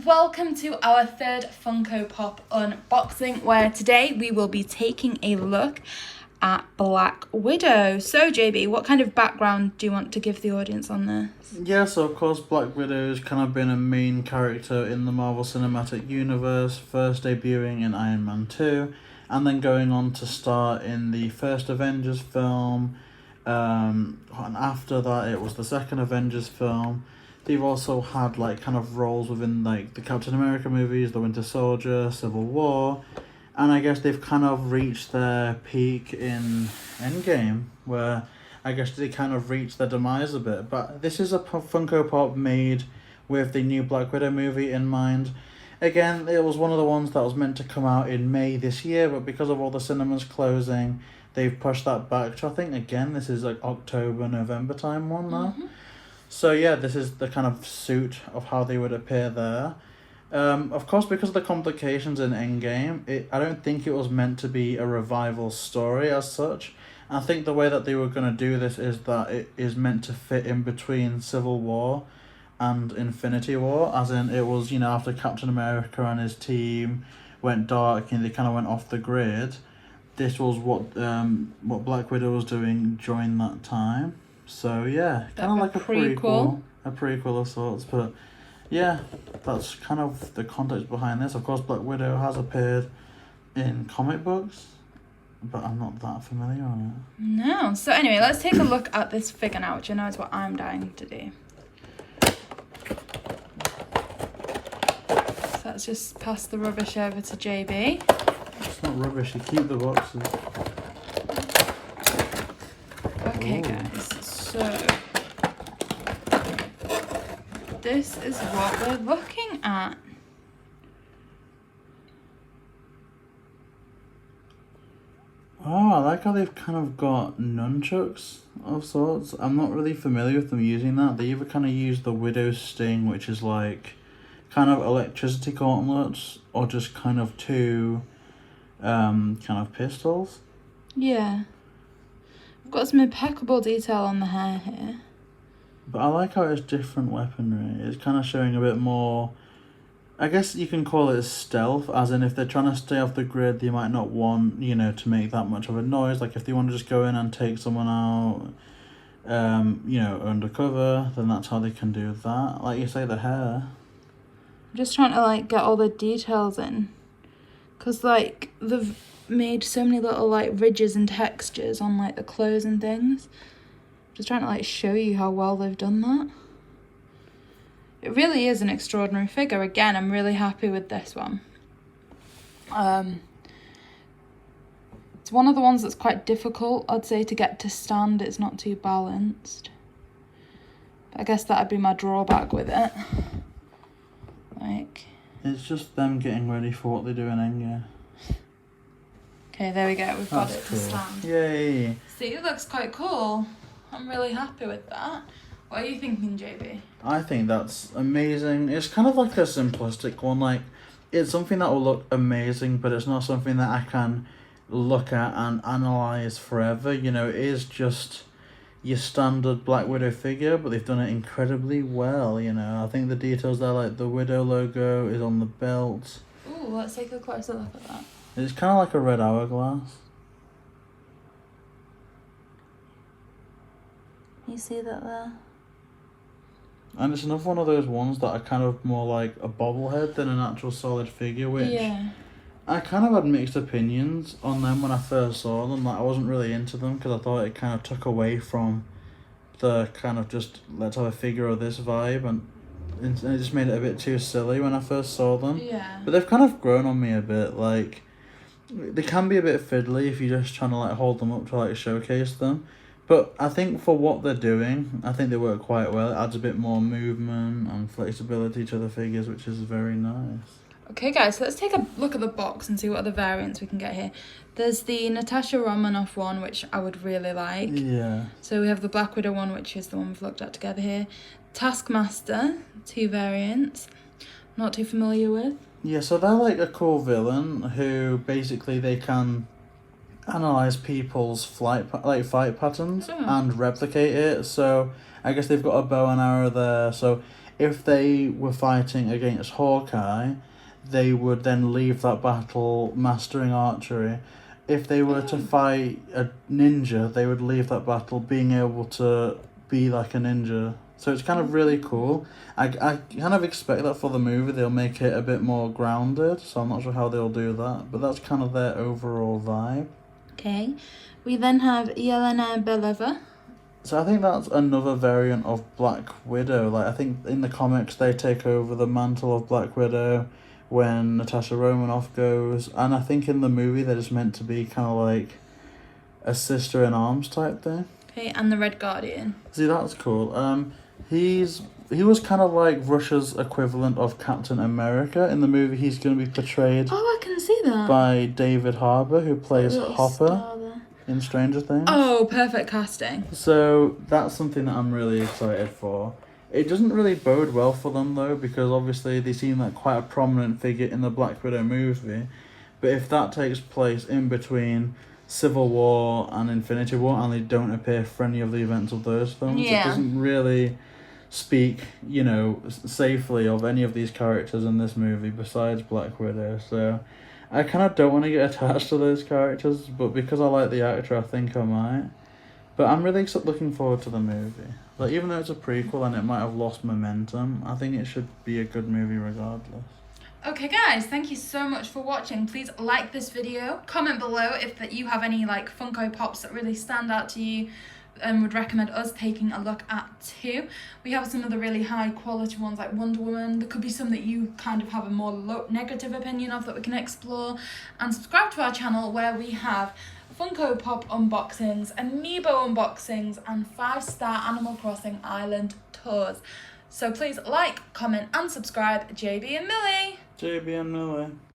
welcome to our third Funko Pop unboxing, where today we will be taking a look at Black Widow. So JayBee, what kind of background do you want to give the audience on this? Yeah, so of course Black Widow has kind of been a main character in the Marvel Cinematic Universe, first debuting in Iron Man 2, and then going on to star in the first Avengers film, and after that it was the second Avengers film. They've also had like kind of roles within like the Captain America movies, the Winter Soldier, Civil War, and I guess they've kind of reached their peak in Endgame, where I guess they kind of reached their demise a bit. But this is a Funko Pop made with the new Black Widow movie in mind. Again, it was one of the ones that was meant to come out in May this year, but because of all the cinemas closing, they've pushed that back to, I think, again, this is like October, November time one now. Mm-hmm. So yeah, this is the kind of suit of how they would appear there. Of course, because of the complications in Endgame, I don't think it was meant to be a revival story as such. I think the way that they were going to do this is that it is meant to fit in between Civil War and Infinity War, as in it was, after Captain America and his team went dark and they kind of went off the grid. This was what Black Widow was doing during that time. So yeah, kind of like a prequel of sorts, but yeah, that's kind of the context behind this. Of course, Black Widow has appeared in comic books, but I'm not that familiar on it. No. So anyway, let's take a look at this figure now, which I know is what I'm dying to do. So let's just pass the rubbish over to JayBee. It's not rubbish, you keep the boxes. Okay, guys. So this is what we're looking at. Oh, I like how they've kind of got nunchucks of sorts. I'm not really familiar with them using that. They either kind of use the Widow's Sting, which is like kind of electricity gauntlets, or just kind of two kind of pistols. Yeah. I've got some impeccable detail on the hair here. But I like how it's different weaponry. It's kind of showing a bit more, I guess you can call it stealth, as in if they're trying to stay off the grid, they might not want, to make that much of a noise. Like if they want to just go in and take someone out, undercover, then that's how they can do that. Like you say, the hair. I'm just trying to, get all the details in. Because, they've made so many little, ridges and textures on, the clothes and things. Just trying to, show you how well they've done that. It really is an extraordinary figure. Again, I'm really happy with this one. It's one of the ones that's quite difficult, I'd say, to get to stand. It's not too balanced. But I guess that'd be my drawback with it. It's just them getting ready for what they do in Endgame. Okay, there we go. We've got it cool. to stand. Yay! See, it looks quite cool. I'm really happy with that. What are you thinking, JayBee? I think that's amazing. It's kind of like a simplistic one. It's something that will look amazing, but it's not something that I can look at and analyze forever. It is just your standard Black Widow figure, but they've done it incredibly well. I think the details there, like the Widow logo is on the belt. Ooh, let's take a closer look at that. It's kind of like a red hourglass. You see that there? And it's another one of those ones that are kind of more like a bobblehead than an actual solid figure, which I kind of had mixed opinions on them when I first saw them. I wasn't really into them because I thought it kind of took away from the kind of just let's have a figure of this vibe, and it just made it a bit too silly when I first saw them. Yeah. But they've kind of grown on me a bit. They can be a bit fiddly if you're just trying to hold them up to showcase them. But I think for what they're doing, I think they work quite well. It adds a bit more movement and flexibility to the figures, which is very nice. Okay, guys, so let's take a look at the box and see what other variants we can get here. There's the Natasha Romanoff one, which I would really like. Yeah. So we have the Black Widow one, which is the one we've looked at together here. Taskmaster, 2 variants. Not too familiar with. Yeah, so they're a cool villain who basically they can analyze people's fight patterns and replicate it. So I guess they've got a bow and arrow there. So if they were fighting against Hawkeye, they would then leave that battle mastering archery. If they were to fight a ninja, they would leave that battle being able to be like a ninja. So it's kind of really cool. I kind of expect that for the movie they'll make it a bit more grounded, so I'm not sure how they'll do that, but that's kind of their overall vibe. Okay. We then have Yelena Belova. So I think that's another variant of Black Widow. Like, I think in the comics they take over the mantle of Black Widow when Natasha Romanoff goes, and I think in the movie they're just meant to be kind of like a sister-in-arms type thing. Okay, and the Red Guardian. See, that's cool. He was kind of like Russia's equivalent of Captain America. In the movie, he's going to be portrayed Oh, I can see that. by David Harbour, who plays Little Hopper star there. in Stranger Things. Oh, perfect casting. So that's something that I'm really excited for. It doesn't really bode well for them though, because obviously they seem like quite a prominent figure in the Black Widow movie. But if that takes place in between Civil War and Infinity War and they don't appear for any of the events of those films, Yeah. it doesn't really speak, you know, safely of any of these characters in this movie besides Black Widow. So I kind of don't want to get attached to those characters, but because I like the actor, I think I might. But I'm really looking forward to the movie. Like, even though it's a prequel and it might have lost momentum, I think it should be a good movie regardless. Okay guys, thank you so much for watching. Please like this video, comment below if you have any like Funko Pops that really stand out to you and would recommend us taking a look at too. We have some of the really high quality ones like Wonder Woman. There could be some that you kind of have a more negative opinion of that we can explore. And subscribe to our channel where we have Funko Pop unboxings, Amiibo unboxings, and 5-star Animal Crossing Island tours. So please like, comment and subscribe. JayBee and Millie. JayBee and Millie.